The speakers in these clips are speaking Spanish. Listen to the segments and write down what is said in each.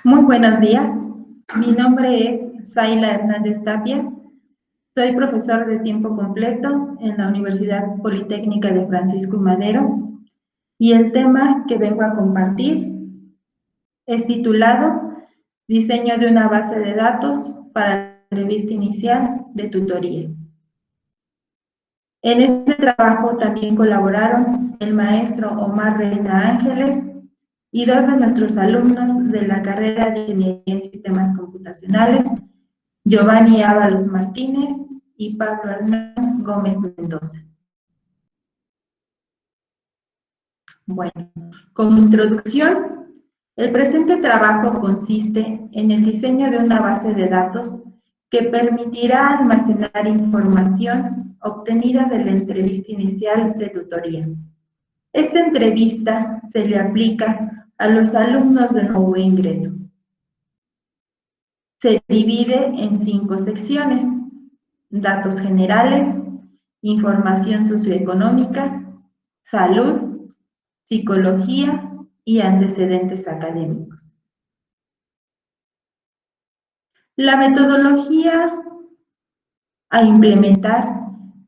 Muy buenos días. Mi nombre es Zaila Hernández Tapia. Soy profesor de tiempo completo en la Universidad Politécnica de Francisco y Madero y el tema que vengo a compartir es titulado Diseño de una base de datos para la entrevista inicial de tutoría. En este trabajo también colaboraron el maestro Omar Reina Ángeles y dos de nuestros alumnos de la carrera de Ingeniería en Sistemas Computacionales, Giovanni Ábalos Martínez y Pablo Hernán Gómez Mendoza. Bueno, como introducción, el presente trabajo consiste en el diseño de una base de datos que permitirá almacenar información obtenida de la entrevista inicial de tutoría. Esta entrevista se le aplica a los alumnos de nuevo ingreso. Se divide en 5 secciones: datos generales, información socioeconómica, salud, psicología y antecedentes académicos. La metodología a implementar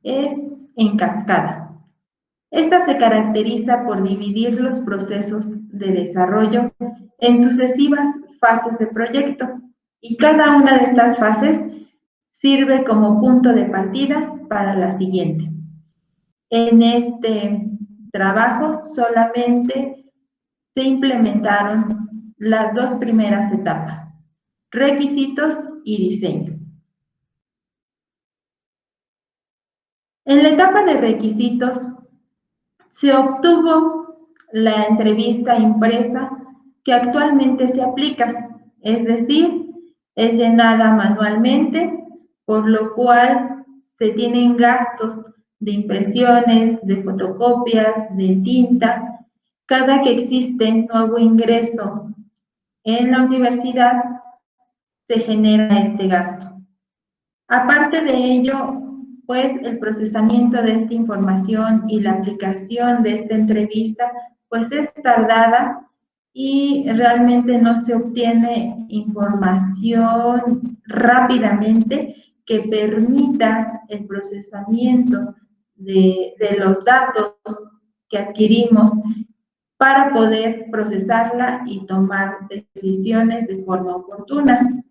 es en cascada. Esta se caracteriza por dividir los procesos de desarrollo en sucesivas fases de proyecto y cada una de estas fases sirve como punto de partida para la siguiente. En este trabajo solamente se implementaron las 2 primeras etapas, requisitos y diseño. En la etapa de requisitos se obtuvo la entrevista impresa que actualmente se aplica, es decir, es llenada manualmente, por lo cual se tienen gastos de impresiones, de fotocopias, de tinta. Cada que existe nuevo ingreso en la universidad, se genera este gasto. Aparte de ello, pues el procesamiento de esta información y la aplicación de esta entrevista, pues es tardada y realmente no se obtiene información rápidamente que permita el procesamiento de los datos que adquirimos para poder procesarla y tomar decisiones de forma oportuna.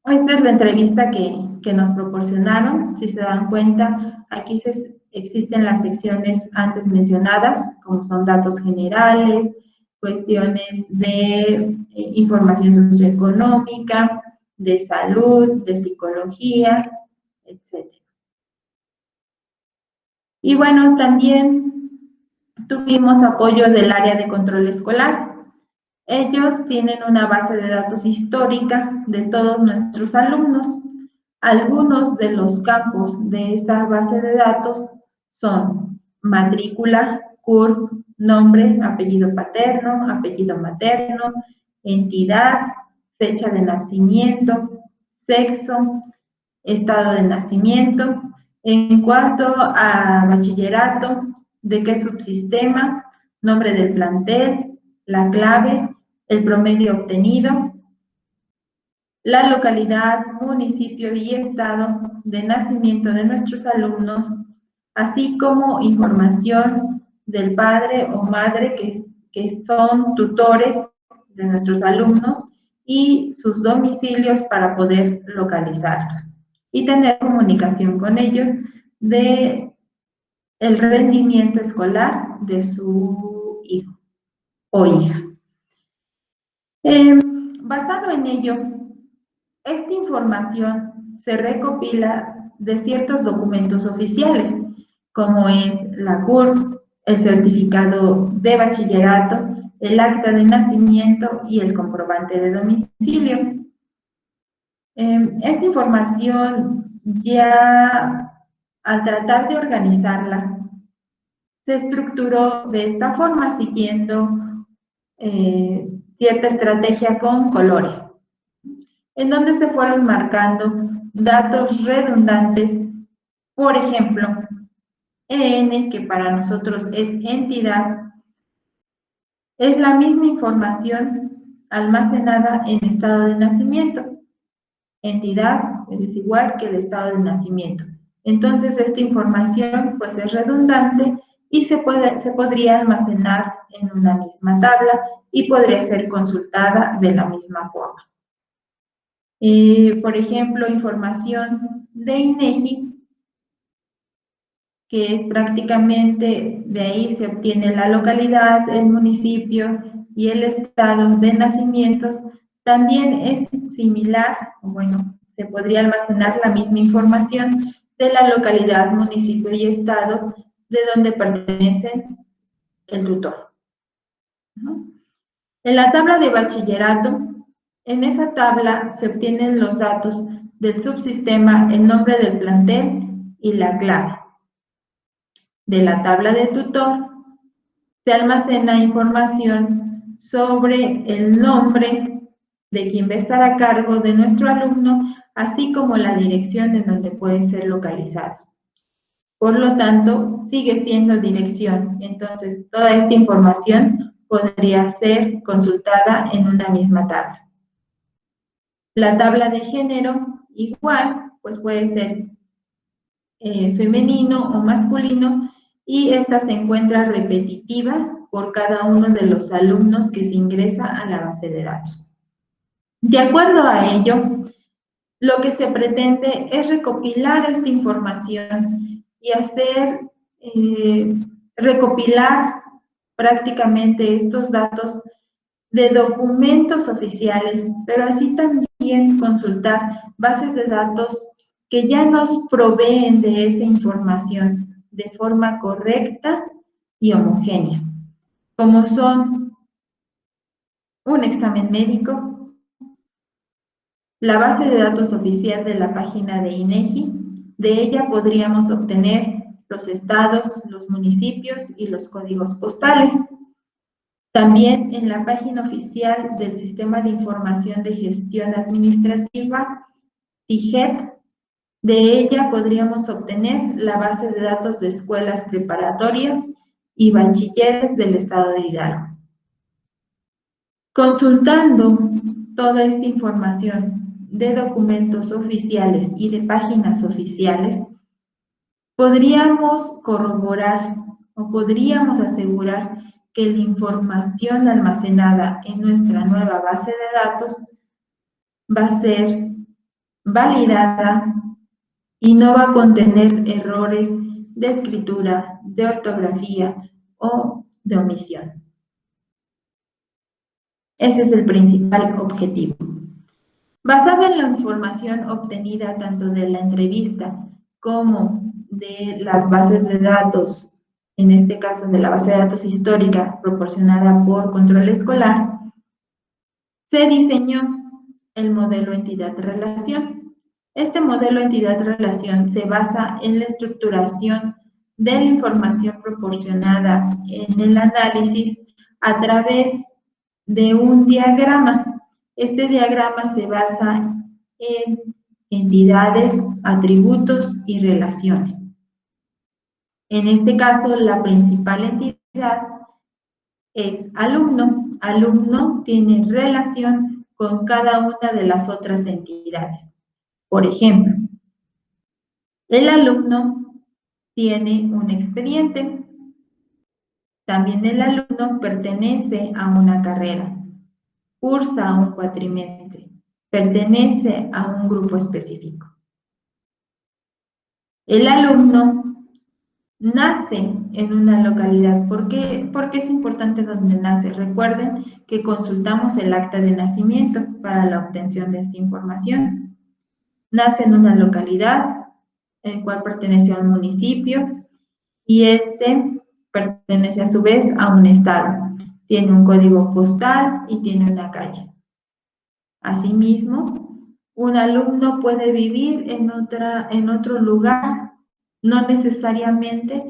Esta es la entrevista que nos proporcionaron. Si se dan cuenta, aquí existen las secciones antes mencionadas, como son datos generales, cuestiones de información socioeconómica, de salud, de psicología, etc. Y bueno, también tuvimos apoyo del área de control escolar. Ellos tienen una base de datos histórica de todos nuestros alumnos. Algunos de los campos de esta base de datos son matrícula, CURP, nombre, apellido paterno, apellido materno, entidad, fecha de nacimiento, sexo, estado de nacimiento. En cuanto a bachillerato, de qué subsistema, nombre del plantel, la clave, el promedio obtenido, la localidad, municipio y estado de nacimiento de nuestros alumnos, así como información del padre o madre que son tutores de nuestros alumnos y sus domicilios para poder localizarlos y tener comunicación con ellos de el rendimiento escolar de su hijo o hija. Basado en ello, esta información se recopila de ciertos documentos oficiales, como es la CURP, el certificado de bachillerato, el acta de nacimiento y el comprobante de domicilio. Esta información ya al tratar de organizarla, se estructuró de esta forma siguiendo cierta estrategia con colores, en donde se fueron marcando datos redundantes, por ejemplo, EN, que para nosotros es entidad, es la misma información almacenada en estado de nacimiento. Entidad es igual que el estado de nacimiento. Entonces, esta información pues es redundante y se podría almacenar en una misma tabla y podría ser consultada de la misma forma. Por ejemplo, información de INEGI, que es prácticamente, de ahí se obtiene la localidad, el municipio y el estado de nacimientos. También es similar, bueno, se podría almacenar la misma información de la localidad, municipio y estado de donde pertenece el tutor. En la tabla de bachillerato, en esa tabla se obtienen los datos del subsistema, el nombre del plantel y la clave. De la tabla de tutor se almacena información sobre el nombre de quien va a estar a cargo de nuestro alumno, así como la dirección en donde pueden ser localizados. Por lo tanto, sigue siendo dirección. Entonces, toda esta información podría ser consultada en una misma tabla. La tabla de género, igual, pues puede ser femenino o masculino, y esta se encuentra repetitiva por cada uno de los alumnos que se ingresa a la base de datos. De acuerdo a ello, lo que se pretende es recopilar esta información y hacer recopilar prácticamente estos datos de documentos oficiales, pero así también consultar bases de datos que ya nos proveen de esa información de forma correcta y homogénea, como son un examen médico, la base de datos oficial de la página de INEGI. De ella podríamos obtener los estados, los municipios y los códigos postales. También en la página oficial del Sistema de Información de Gestión Administrativa, SIGET, de ella podríamos obtener la base de datos de escuelas preparatorias y bachilleres del estado de Hidalgo. Consultando toda esta información de documentos oficiales y de páginas oficiales, podríamos corroborar o podríamos asegurar que la información almacenada en nuestra nueva base de datos va a ser validada y no va a contener errores de escritura, de ortografía o de omisión. Ese es el principal objetivo. Basado en la información obtenida tanto de la entrevista como de las bases de datos, en este caso de la base de datos histórica proporcionada por Control Escolar, se diseñó el modelo entidad-relación. Este modelo entidad-relación se basa en la estructuración de la información proporcionada en el análisis a través de un diagrama. Este diagrama se basa en entidades, atributos y relaciones. En este caso, la principal entidad es alumno. Alumno tiene relación con cada una de las otras entidades. Por ejemplo, el alumno tiene un expediente. También el alumno pertenece a una carrera, cursa un cuatrimestre, pertenece a un grupo específico. El alumno nace en una localidad. ¿Por qué es importante donde nace? Recuerden que consultamos el acta de nacimiento para la obtención de esta información. Nace en una localidad, el cual pertenece a un municipio, y este pertenece a su vez a un estado. Tiene un código postal y tiene una calle. Asimismo, un alumno puede vivir en otro lugar, no necesariamente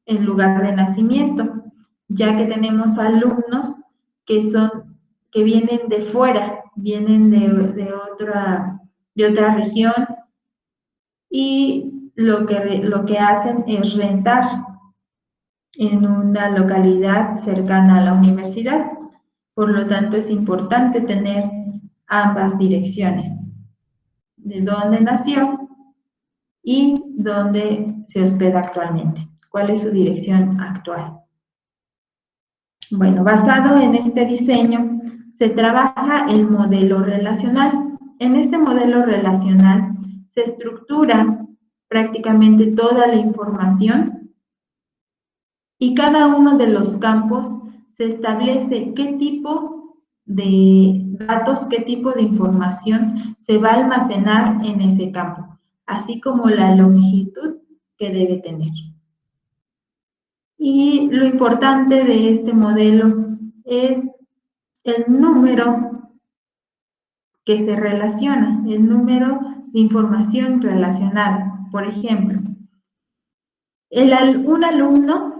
en lugar de nacimiento, ya que tenemos alumnos que vienen de fuera, vienen de otra región, y lo que hacen es rentar en una localidad cercana a la universidad. Por lo tanto, es importante tener ambas direcciones, de dónde nació y dónde se hospeda actualmente, cuál es su dirección actual. Bueno, basado en este diseño, se trabaja el modelo relacional. En este modelo relacional se estructura prácticamente toda la información y cada uno de los campos se establece qué tipo de datos, qué tipo de información se va a almacenar en ese campo, así como la longitud que debe tener. Y lo importante de este modelo es el número que se relaciona, el número de información relacionada. Por ejemplo, un alumno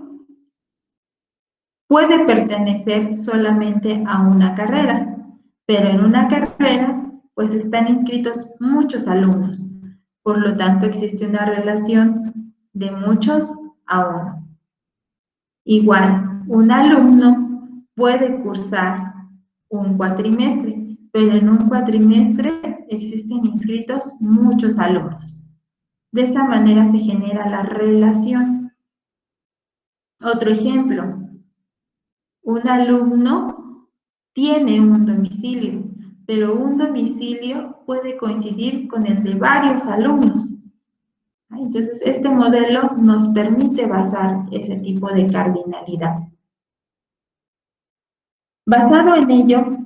puede pertenecer solamente a una carrera, pero en una carrera pues están inscritos muchos alumnos. Por lo tanto, existe una relación de muchos a uno. Igual, un alumno puede cursar un cuatrimestre, pero en un cuatrimestre existen inscritos muchos alumnos. De esa manera se genera la relación. Otro ejemplo, un alumno tiene un domicilio, pero un domicilio puede coincidir con el de varios alumnos. Entonces, este modelo nos permite basar ese tipo de cardinalidad. Basado en ello,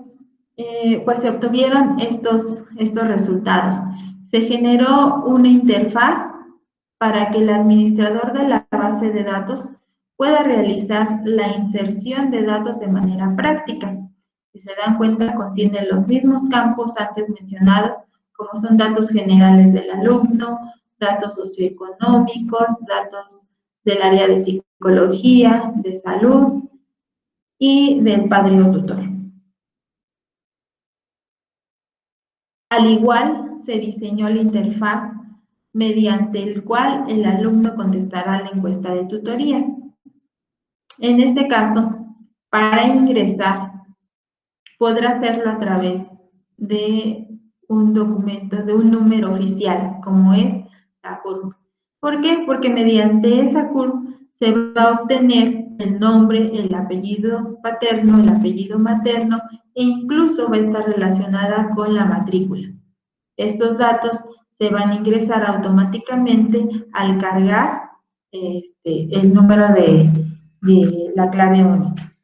pues se obtuvieron estos resultados. Se generó una interfaz para que el administrador de la base de datos pueda realizar la inserción de datos de manera práctica. Si se dan cuenta, contiene los mismos campos antes mencionados, como son datos generales del alumno, datos socioeconómicos, datos del área de psicología, de salud y del padre o tutor. Al igual, se diseñó la interfaz mediante el cual el alumno contestará la encuesta de tutorías. En este caso, para ingresar, podrá hacerlo a través de un documento, de un número oficial, como es la CURP. ¿Por qué? Porque mediante esa CURP se va a obtener el nombre, el apellido paterno, el apellido materno, e incluso va a estar relacionada con la matrícula. Estos datos se van a ingresar automáticamente al cargar el número de la clave única.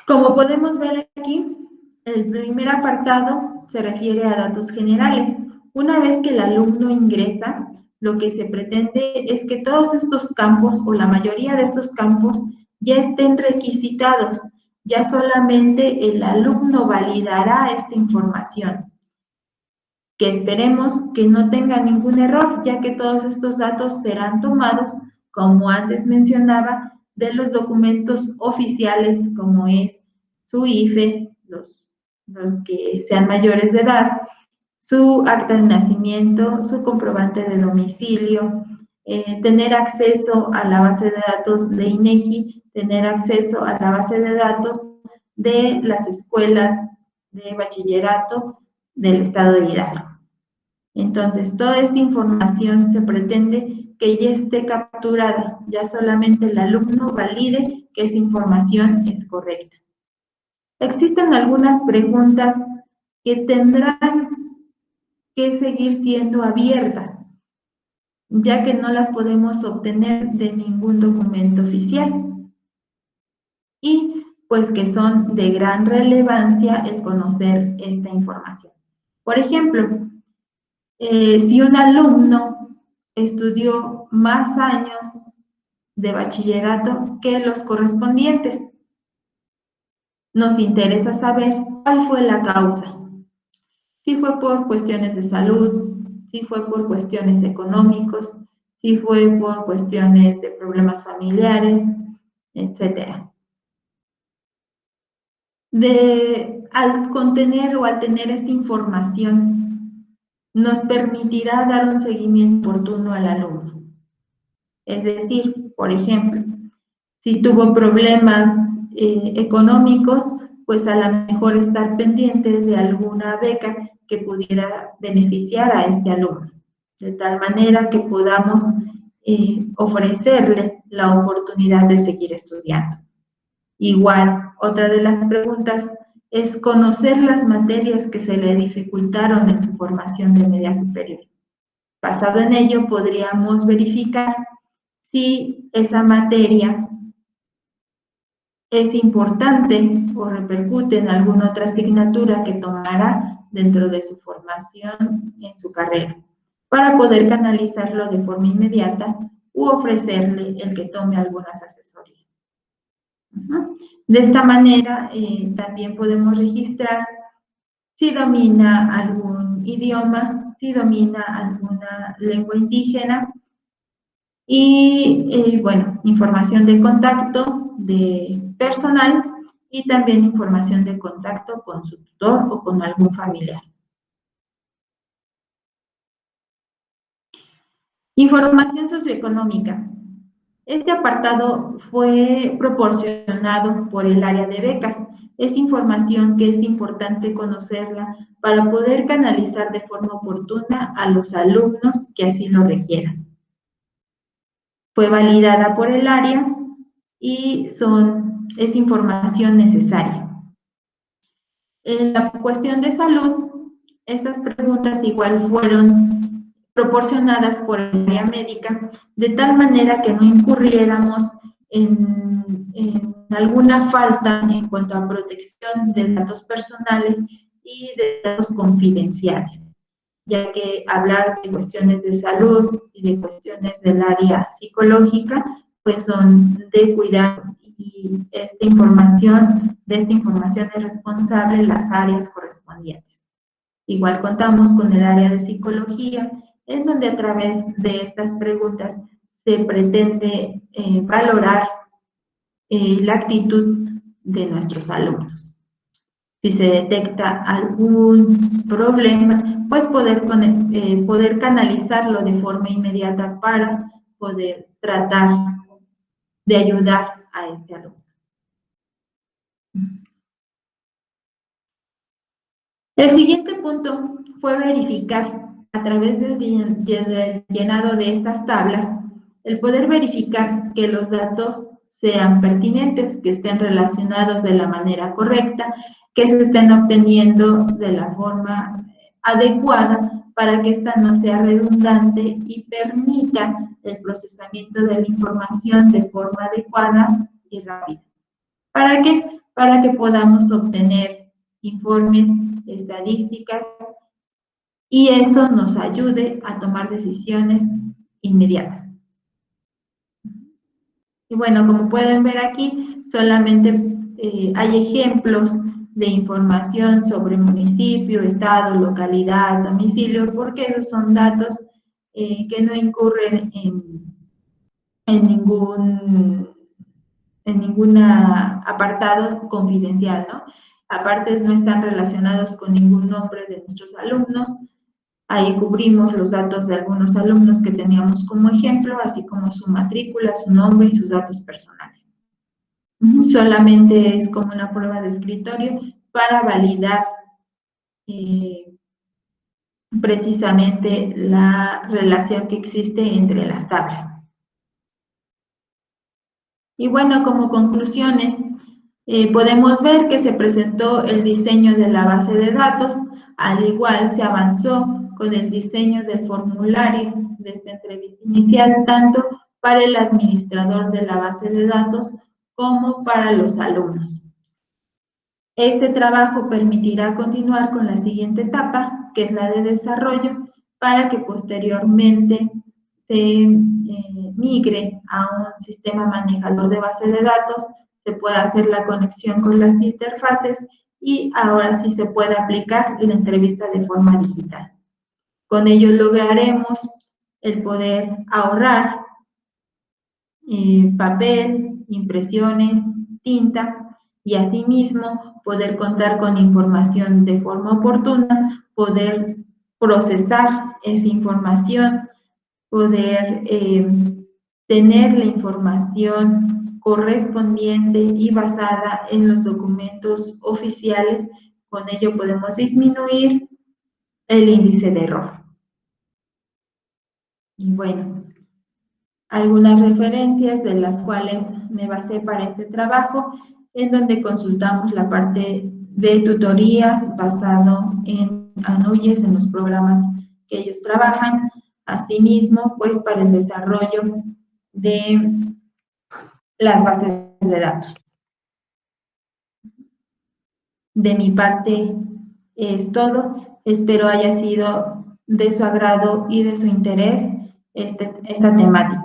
Como podemos ver aquí, el primer apartado se refiere a datos generales. Una vez que el alumno ingresa, lo que se pretende es que todos estos campos, o la mayoría de estos campos, ya estén requisitados. Ya solamente el alumno validará esta información, que esperemos que no tenga ningún error, ya que todos estos datos serán tomados, como antes mencionaba, de los documentos oficiales, como es su IFE, los que sean mayores de edad, su acta de nacimiento, su comprobante de domicilio, tener acceso a la base de datos de INEGI, tener acceso a la base de datos de las escuelas de bachillerato del estado de Hidalgo. Entonces, toda esta información se pretende que ya esté capturada, ya solamente el alumno valide que esa información es correcta. Existen algunas preguntas que tendrán que seguir siendo abiertas, ya que no las podemos obtener de ningún documento oficial. Y pues que son de gran relevancia el conocer esta información. Por ejemplo, si un alumno estudió más años de bachillerato que los correspondientes, nos interesa saber cuál fue la causa. Si fue por cuestiones de salud, si fue por cuestiones económicos, si fue por cuestiones de problemas familiares, etc. Al contener o al tener esta información, nos permitirá dar un seguimiento oportuno al alumno. Es decir, por ejemplo, si tuvo problemas económicos, pues a lo mejor estar pendientes de alguna beca que pudiera beneficiar a este alumno, de tal manera que podamos ofrecerle la oportunidad de seguir estudiando. Igual, otra de las preguntas es conocer las materias que se le dificultaron en su formación de media superior. Basado en ello, podríamos verificar si esa materia es importante o repercute en alguna otra asignatura que tomará dentro de su formación en su carrera, para poder canalizarlo de forma inmediata u ofrecerle el que tome algunas asesorías. De esta manera, también podemos registrar si domina algún idioma, si domina alguna lengua indígena y, bueno, información de contacto de personal y también información de contacto con su tutor o con algún familiar. Información socioeconómica. Este apartado fue proporcionado por el área de becas. Es información que es importante conocerla para poder canalizar de forma oportuna a los alumnos que así lo requieran. Fue validada por el área y es información necesaria. En la cuestión de salud, estas preguntas igual fueron proporcionadas por el área médica, de tal manera que no incurriéramos en alguna falta en cuanto a protección de datos personales y de datos confidenciales, ya que hablar de cuestiones de salud y de cuestiones del área psicológica, pues son de cuidado y de esta información es responsable las áreas correspondientes. Igual contamos con el área de psicología, en donde a través de estas preguntas se pretende valorar la actitud de nuestros alumnos. Si se detecta algún problema, pues poder canalizarlo de forma inmediata para poder tratar de ayudar a este alumno. El siguiente punto fue verificar a través del llenado de estas tablas, el poder verificar que los datos sean pertinentes, que estén relacionados de la manera correcta, que se estén obteniendo de la forma adecuada para que esta no sea redundante y permita el procesamiento de la información de forma adecuada y rápida. ¿Para qué? Para que podamos obtener informes, estadísticas, y eso nos ayude a tomar decisiones inmediatas. Y bueno, como pueden ver aquí, solamente hay ejemplos de información sobre municipio, estado, localidad, domicilio, porque esos son datos que no incurren en ningún apartado confidencial, ¿no? Aparte, no están relacionados con ningún nombre de nuestros alumnos. Ahí cubrimos los datos de algunos alumnos que teníamos como ejemplo, así como su matrícula, su nombre y sus datos personales. Solamente es como una prueba de escritorio para validar precisamente la relación que existe entre las tablas. Y bueno, como conclusiones, podemos ver que se presentó el diseño de la base de datos, al igual se avanzó con el diseño del formulario de esta entrevista inicial, tanto para el administrador de la base de datos como para los alumnos. Este trabajo permitirá continuar con la siguiente etapa, que es la de desarrollo, para que posteriormente se migre a un sistema manejador de base de datos, se pueda hacer la conexión con las interfaces y ahora sí se puede aplicar la entrevista de forma digital. Con ello lograremos el poder ahorrar papel, impresiones, tinta y asimismo poder contar con información de forma oportuna, poder procesar esa información, poder tener la información correspondiente y basada en los documentos oficiales. Con ello podemos disminuir el índice de error. Y bueno, algunas referencias de las cuales me basé para este trabajo, en donde consultamos la parte de tutorías basado en ANUYES, en los programas que ellos trabajan. Asimismo, pues para el desarrollo de las bases de datos. De mi parte es todo. Espero haya sido de su agrado y de su interés esta temática.